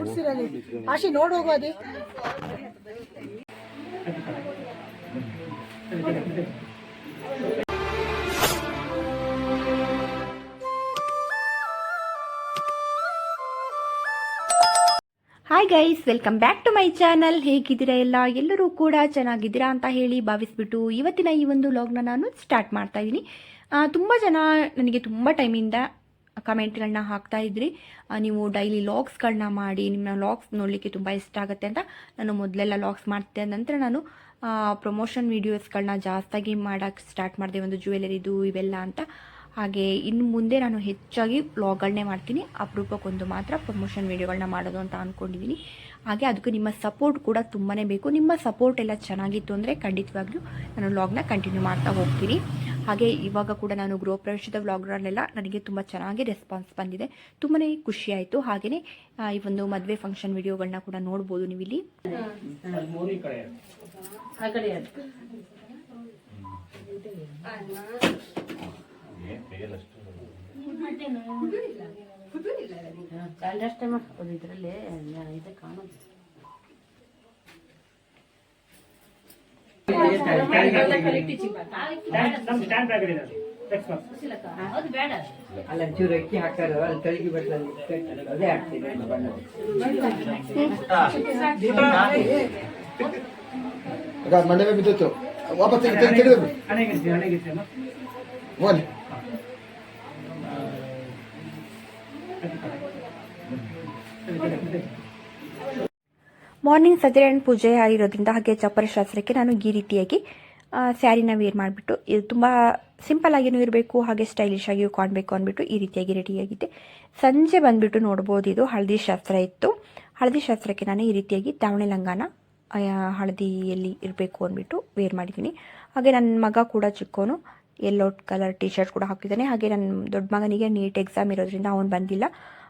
ಉಡ್ಸಿರಲ್ಲಿ ಆಶಿ ನೋಡಿ ಹೋಗೋದೆ. Hi guys, welcome back to my channel. ಹೇಗಿದ್ದೀರಾ ಎಲ್ಲರೂ ಕೂಡ ಚೆನ್ನಾಗಿದ್ದೀರಾ ಅಂತ ಹೇಳಿ ಭಾವಿಸ್ಬಿಟ್ಟು ಇವತ್ತಿನ ಈ ಒಂದು ವ್ಲಾಗ್ನ ನಾನು ಸ್ಟಾರ್ಟ್ ಮಾಡ್ತಾ ಇದ್ದೀನಿ. ತುಂಬ ಜನ ನನಗೆ ತುಂಬ ಟೈಮಿಂದ ಕಮೆಂಟ್ಗಳನ್ನ ಹಾಕ್ತಾ ಇದ್ರಿ, ನೀವು ಡೈಲಿ ಲಾಗ್ಸ್ಗಳನ್ನ ಮಾಡಿ, ನಿಮ್ಮ ಲಾಗ್ಸ್ ನೋಡಲಿಕ್ಕೆ ತುಂಬ ಇಷ್ಟ ಆಗುತ್ತೆ ಅಂತ. ನಾನು ಮೊದಲೆಲ್ಲ ಲಾಗ್ಸ್ ಮಾಡ್ತಿದ್ದೆ, ನಂತರ ನಾನು ಪ್ರಮೋಷನ್ ವೀಡಿಯೋಸ್ಗಳನ್ನ ಜಾಸ್ತಿಯಾಗಿ ಮಾಡೋಕ್ಕೆ ಸ್ಟಾರ್ಟ್ ಮಾಡಿದೆ, ಒಂದು ಜ್ಯುವೆಲರಿದು ಇವೆಲ್ಲ ಅಂತ. ಹಾಗೆ ಇನ್ನು ಮುಂದೆ ನಾನು ಹೆಚ್ಚಾಗಿ ವ್ಲಾಗ್ಗಳನ್ನೇ ಮಾಡ್ತೀನಿ, ಅಪರೂಪಕ್ಕೊಂದು ಮಾತ್ರ ಪ್ರಮೋಷನ್ ವೀಡಿಯೋಗಳನ್ನ ಮಾಡೋದು ಅಂತ ಅಂದ್ಕೊಂಡಿದ್ದೀನಿ. ಹಾಗೆ ಅದಕ್ಕೆ ನಿಮ್ಮ ಸಪೋರ್ಟ್ ಕೂಡ ತುಂಬಾ ಬೇಕು. ನಿಮ್ಮ ಸಪೋರ್ಟ್ ಎಲ್ಲ ಚೆನ್ನಾಗಿತ್ತು ಅಂದರೆ ಖಂಡಿತವಾಗ್ಲೂ ನಾನು ವ್ಲಾಗ್ನ ಕಂಟಿನ್ಯೂ ಮಾಡ್ತಾ ಹೋಗ್ತೀನಿ. ಹಾಗೆ ಇವಾಗ ಕೂಡ ನಾನು ಗೃಹ ಪ್ರವೇಶದ ವ್ಲಾಗ್ಗಳನ್ನೆಲ್ಲ ನನಗೆ ತುಂಬ ಚೆನ್ನಾಗಿ ರೆಸ್ಪಾನ್ಸ್ ಬಂದಿದೆ, ತುಂಬಾ ಖುಷಿ ಆಯಿತು. ಹಾಗೆಯೇ ಈ ಒಂದು ಮದುವೆ ಫಂಕ್ಷನ್ ವೀಡಿಯೋಗಳನ್ನ ಕೂಡ ನೋಡ್ಬೋದು ನೀವು ಇಲ್ಲಿ. ಇದರಲ್ಲಿ ಇದೆ ಕಾಣೋದು. ಅಲ್ಲ ಚೂರು ಅಕ್ಕಿ ಹಾಕೋದು ಅಲ್ಲಿ ತಳಗಿ ಬಟ್ಟಲು ಅದೇ ಆಗ್ತಿದೆ. ಮಂಡೆ ಮೇಲೆ ಬಿದ್ದಿತ್ತು, ವಾಪಸ್ ಮಾರ್ನಿಂಗ್ ಸತ್ಯನಾರಾಯಣ ಪೂಜೆ ಆಗಿರೋದ್ರಿಂದ ಹಾಗೆ ಚಪ್ಪರ ಶಾಸ್ತ್ರಕ್ಕೆ ನಾನು ಈ ರೀತಿಯಾಗಿ ಸ್ಯಾರಿನ ವೇರ್ ಮಾಡಿಬಿಟ್ಟು, ಇದು ತುಂಬ ಸಿಂಪಲ್ ಆಗಿಯೂ ಇರಬೇಕು ಹಾಗೆ ಸ್ಟೈಲಿಶ್ ಆಗಿಯೂ ಕಾಣಬೇಕು ಅಂದ್ಬಿಟ್ಟು ಈ ರೀತಿಯಾಗಿ ರೆಡಿಯಾಗಿದ್ದೆ. ಸಂಜೆ ಬಂದುಬಿಟ್ಟು ನೋಡ್ಬೋದು, ಇದು ಹಳದಿ ಶಾಸ್ತ್ರ ಇತ್ತು. ಹಳದಿ ಶಾಸ್ತ್ರಕ್ಕೆ ನಾನು ಈ ರೀತಿಯಾಗಿ ದಾವಣಿ ಲಂಗಾನ ಹಳದಿಯಲ್ಲಿ ಇರಬೇಕು ಅಂದ್ಬಿಟ್ಟು ವೇರ್ ಮಾಡಿದ್ದೀನಿ. ಹಾಗೆ ನನ್ನ ಮಗ ಕೂಡ ಚಿಕ್ಕೋನು ಯೆಲ್ಲೋ ಕಲರ್ ಟಿ ಶರ್ಟ್ ಕೂಡ ಹಾಕಿದ್ದಾನೆ. ಹಾಗೆ ನನ್ನ ದೊಡ್ಡ ಮಗನಿಗೆ ನೀಟ್ ಎಕ್ಸಾಮ್ ಇರೋದ್ರಿಂದ ಅವನು ಬಂದಿಲ್ಲ.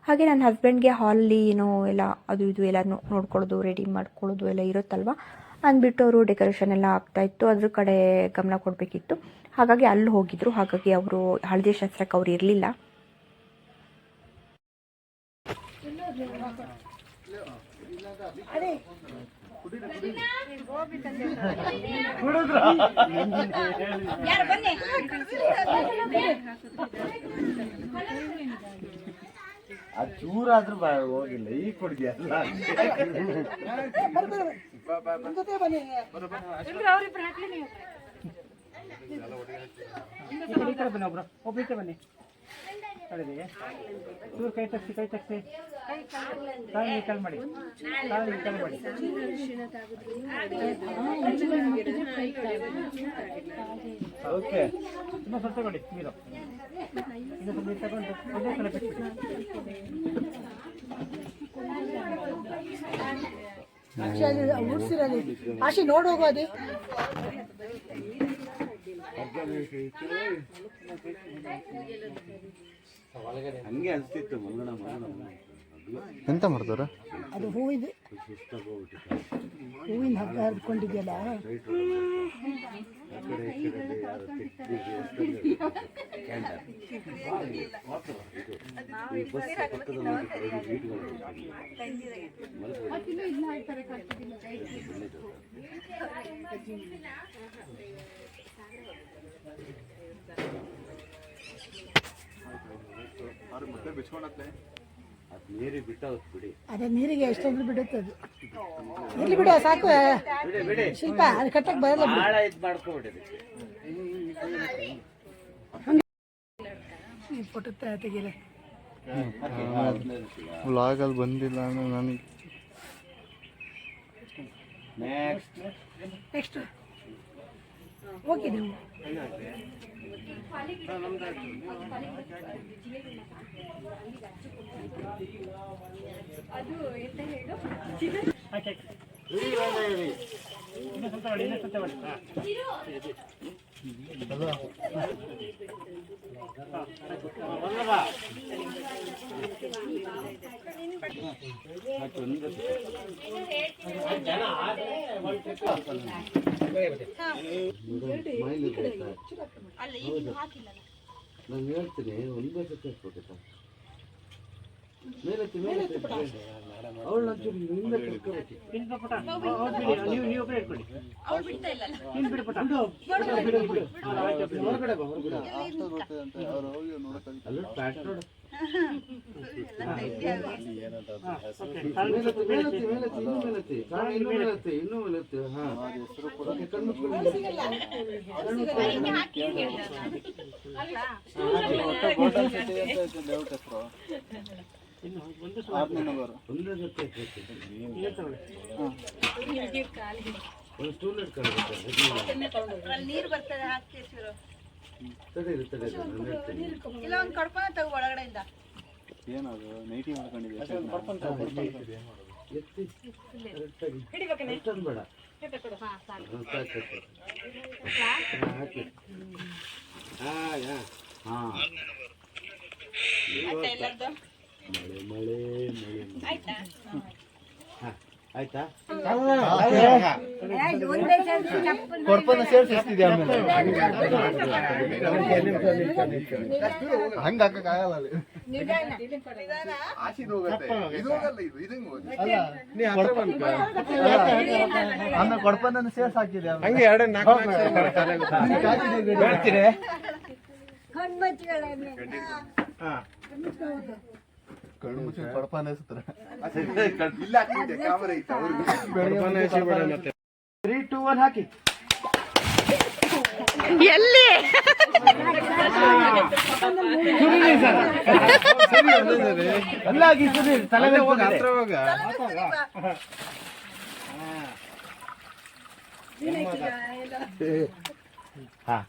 ಹಾಗೆ ನನ್ನ ಹಸ್ಬೆಂಡ್ಗೆ ಹಾಲಲ್ಲಿ ಏನೋ ಎಲ್ಲ ಅದು ಇದು ಎಲ್ಲ ನೋಡ್ಕೊಳ್ಳೋದು, ರೆಡಿ ಮಾಡ್ಕೊಳ್ಳೋದು ಎಲ್ಲ ಇರುತ್ತಲ್ವ ಅಂದ್ಬಿಟ್ಟು ಅವರು ಡೆಕೋರೇಷನ್ ಎಲ್ಲ ಆಗ್ತಾಯಿತ್ತು, ಅದ್ರ ಕಡೆ ಗಮನ ಕೊಡಬೇಕಿತ್ತು. ಹಾಗಾಗಿ ಅಲ್ಲಿ ಹೋಗಿದ್ರು. ಹಾಗಾಗಿ ಅವರು ಹಳದಿ ಶಾಸ್ತ್ರಕ್ಕೆ ಅವ್ರು ಇರಲಿಲ್ಲ. ಅದು ಚೂರಾದ್ರೂ ಹೋಗಿಲ್ಲ, ಈಗ ಕೊಡ್ತೀಯಲ್ಲ. ಬನ್ನಿ ಚೂರು ಕೈ ತಗ್ಸಿ ಕಾಲು ಮಾಡಿ ಓಕೆ. ತುಂಬ ಸ್ವಲ್ಪ ತಗೊಳ್ಳಿ ನೀರು, ಇದು ಸ್ವಲ್ಪ ತಗೊಂಡು ಒಂದೇ ಸಲ ಬಿಟ್ಬಿಡಿ. ಉಡ್ಸಿರಲ್ಲಿ ಆಶಿ ನೋಡಿ ಹೋಗೋದೆ. ಹಂಗೆ ಅನಿಸ್ತಿತ್ತು ಮಂಗಣ ಎಂತ ಮಾಡ್ತಾರ ಅದು ಹೂವಿನ ಹಬ್ಬ ಹರ್ಕೊಂಡಿದೆಯಲ್ಲ, ಮತ್ತೆ ಬಿಚ್ಕೊಂಡತ್ತೆ. ಅದು ನೀರಿಗೆ ಬಿಟ್ಟು ಬಿಡಿ, ಅದೇ ನೀರಿಗೆ ಎಷ್ಟೊಂದು ಬಿಡುತ್ತೆ. ಅದು ಇರ್ಲಿ ಬಿಡು, ಸಾಕು ಶಿಲ್ಪ, ಅದು ಕಟ್ಟಕ್ಕೆ ಬರಲ್ಲ. ಭಾಳ ಇದು ಮಾಡ್ಕೊಬಿಟ್ಟಿದೆ, ಪುಟ್ಟತ್ತೆ ತೆಗೀರ. ವ್ಲಾಗಲ್ಲಿ ಬಂದಿಲ್ಲ ನನಗೆ. ನೆಕ್ಸ್ಟ್ ಓಕೆ ನೀವು ಅದು ಎಂತ ಹೇಳು, ನಾನು ಹೇಳ್ತೀನಿ, ಒಂದು ಸತಿ ಹಾಕ್ಬೇಕಪ್ಪ. ನಿಂತ್ಕೊ ಪುಟ. ನೀವು ಒಬ್ಬರೇ ಇಟ್ಕೊಳ್ಳಿ. ನೀನು ಬಿಡು ಪುಟ. ಹೊರಗಡೆ ಬಾ, ಹೊರಗಡೆ. ನೀರು ಬರ್ತದೆ ಹಾಕಿ ಇಲ್ಲ ಒಂದು ಕಡ್ಕೊಂಡು ತಗೋ ಒಳಗಡೆಯಿಂದ. ಏನದು ನೈಟಿ ಮಾಡ್ಕೊಂಡಿದ್ದೆ ಆಯ್ತಾ? ಕೊಡ್ಪನ್ನ ಸೇರಿಸ್ತಿದ್ಯಾ ಆಮೇಲೆ ಹಂಗ ಹಾಕಕ್ಕಾಗಲ್ಲ ಅಲ್ಲಿ. ಆಮೇಲೆ ಕೊಡ್ಪನ್ನ ಸೇರ್ಸ್ ಹಾಕಿದ್ಯಾ ಹಂಗೆ ಎರಡು ಕಣ್ಣು ಮುಚ್ಚಿ ಕೊಡಪಾನ ಎಸ್ತಾರೆ. 3, 2, 1 ಹಾಕಿ. ಎಲ್ಲಿ ಅಲ್ಲಾಗಿ ಸುನೀಲ್ ತಲೆ ಮೇಲೆ ಹೋಗಿ ಹತ್ರ ಹೋಗ.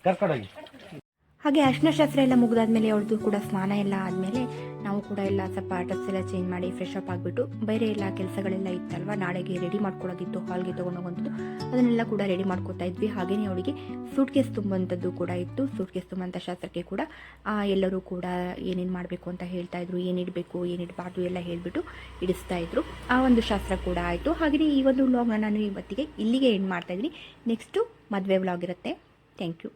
ಕರ್ಕೊಂಡೋಗಿ. ಹಾಗೆ ಅರ್ಶಿನ ಶಾಸ್ತ್ರ ಎಲ್ಲ ಮುಗಿದಾದ್ಮೇಲೆ ಅವ್ರದ್ದು ಕೂಡ ಸ್ನಾನ ಎಲ್ಲ ಆದಮೇಲೆ ನಾವು ಕೂಡ ಎಲ್ಲ ಸ್ವಲ್ಪ ಡ್ರೆಸ್ ಎಲ್ಲ ಚೇಂಜ್ ಮಾಡಿ ಫ್ರೆಶ್ ಅಪ್ ಆಗಿಬಿಟ್ಟು ಬೇರೆ ಎಲ್ಲ ಕೆಲಸಗಳೆಲ್ಲ ಇತ್ತಲ್ವ, ನಾಳೆಗೆ ರೆಡಿ ಮಾಡ್ಕೊಳ್ಳೋದಿತ್ತು, ಹಾಲ್ಗೆ ತೊಗೊಂಡೋಗುವಂಥದ್ದು, ಅದನ್ನೆಲ್ಲ ಕೂಡ ರೆಡಿ ಮಾಡ್ಕೊತಾ ಇದ್ವಿ. ಹಾಗೆಯೇ ಅವಳಿಗೆ ಸೂಟ್ ಕೇಸ್ ತುಂಬುವಂಥದ್ದು ಕೂಡ ಇತ್ತು. ಸೂಟ್ ಕೇಸ್ ತುಂಬುವಂಥ ಶಾಸ್ತ್ರಕ್ಕೆ ಕೂಡ ಎಲ್ಲರೂ ಕೂಡ ಏನೇನು ಮಾಡಬೇಕು ಅಂತ ಹೇಳ್ತಾ ಇದ್ರು, ಏನಿಡಬೇಕು ಏನಿಡಬಾರ್ದು ಎಲ್ಲ ಹೇಳಿಬಿಟ್ಟು ಇಡಿಸ್ತಾ ಇದ್ರು. ಆ ಒಂದು ಶಾಸ್ತ್ರ ಕೂಡ ಆಯಿತು. ಹಾಗೆಯೇ ಈ ಒಂದು ವ್ಲಾಗ್ನ ನಾನು ಇವತ್ತಿಗೆ ಇಲ್ಲಿಗೆ ಎಂಡ್ ಮಾಡ್ತಾಯಿದ್ದೀನಿ. ನೆಕ್ಸ್ಟು ಮದುವೆ ವ್ಲಾಗ್ ಇರುತ್ತೆ. Thank you.